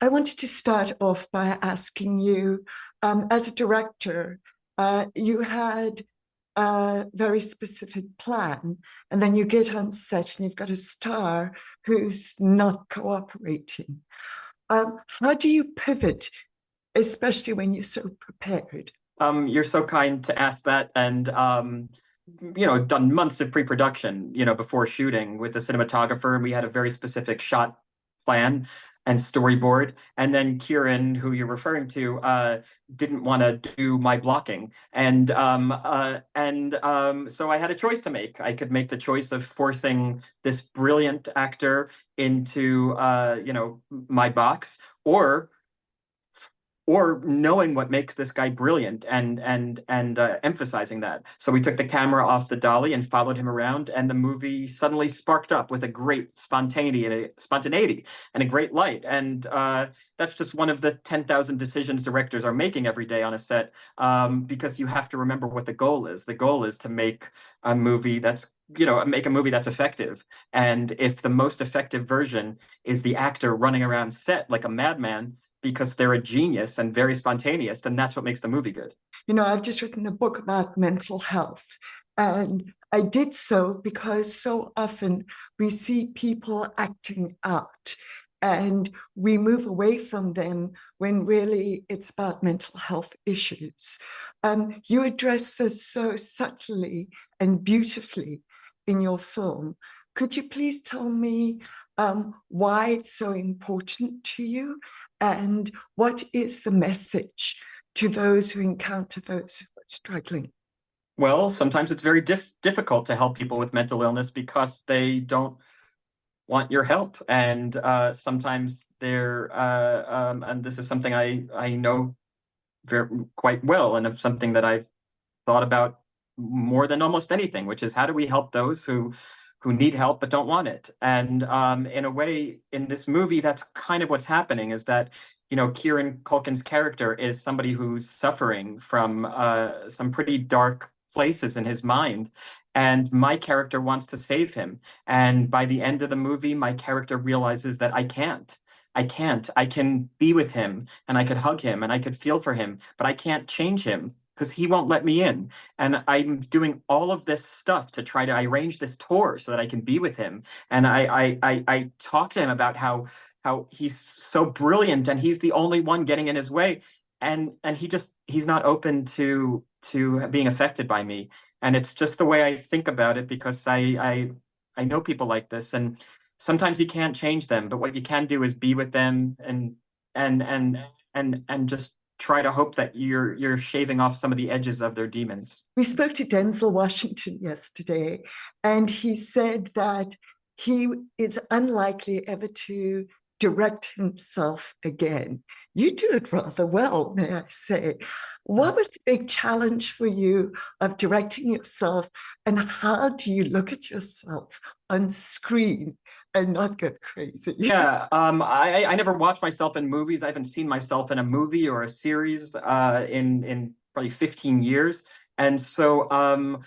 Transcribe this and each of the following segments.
I wanted to start off by asking you, as a director, you had a very specific plan, and then you get on set and you've got a star who's not cooperating. How do you pivot, especially when you're so prepared? You're so kind to ask that, and done months of pre-production, before shooting with the cinematographer, and we had a very specific shot plan and storyboard. And then Kieran, who you're referring to, didn't want to do my blocking, and so I had a choice to make. I could make the choice of forcing this brilliant actor into, my box, or knowing what makes this guy brilliant and emphasizing that. So we took the camera off the dolly and followed him around, and the movie suddenly sparked up with a great spontaneity and a great light. And that's just one of the 10,000 decisions directors are making every day on a set, because you have to remember what the goal is. The goal is to make a movie that's effective. And if the most effective version is the actor running around set like a madman because they're a genius and very spontaneous, then that's what makes the movie good. I've just written a book about mental health, and I did so because so often we see people acting out and we move away from them when really it's about mental health issues. You address this so subtly and beautifully in your film. Could you please tell me why it's so important to you, and what is the message to those who encounter those who are struggling? Well, sometimes it's very difficult to help people with mental illness because they don't want your help, and sometimes and this is something I know very quite well, and of something that I've thought about more than almost anything, which is how do we help those who need help but don't want it? And in a way, in this movie, that's kind of what's happening, is that, Kieran Culkin's character is somebody who's suffering from some pretty dark places in his mind. And my character wants to save him. And by the end of the movie, my character realizes that I can't. I can't. I can be with him and I could hug him and I could feel for him, but I can't change him because he won't let me in. And I'm doing all of this stuff to try to arrange this tour so that I can be with him. And I talk to him about how he's so brilliant and he's the only one getting in his way. And he's not open to being affected by me. And it's just the way I think about it, because I know people like this, and sometimes you can't change them, but what you can do is be with them and just try to hope that you're shaving off some of the edges of their demons. We spoke to Denzel Washington yesterday, and he said that he is unlikely ever to direct himself again. You do it rather well, may I say. What was the big challenge for you of directing yourself, and how do you look at yourself on screen and not go crazy? Yeah, I never watched myself in movies. I haven't seen myself in a movie or a series in probably 15 years. And so I'm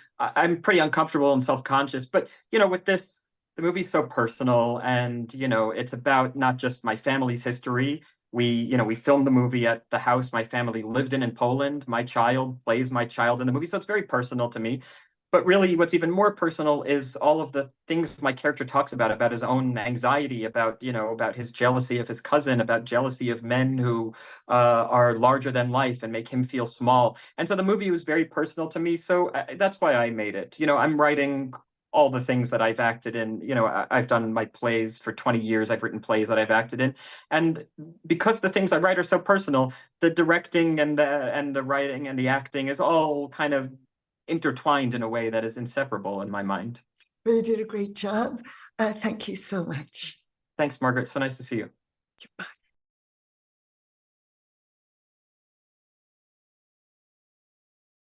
pretty uncomfortable and self-conscious. But, with this, the movie's so personal, and, it's about not just my family's history. We filmed the movie at the house my family lived in Poland. My child plays my child in the movie, so it's very personal to me. But really, what's even more personal is all of the things my character talks about his own anxiety, about his jealousy of his cousin, about jealousy of men who are larger than life and make him feel small. And so the movie was very personal to me. So that's why I made it. I'm writing all the things that I've acted in. I've done my plays for 20 years. I've written plays that I've acted in. And because the things I write are so personal, the directing and the writing and the acting is all kind of intertwined in a way that is inseparable in my mind. You did a great job. Thank you so much. Thanks, Margaret. So nice to see you. Goodbye.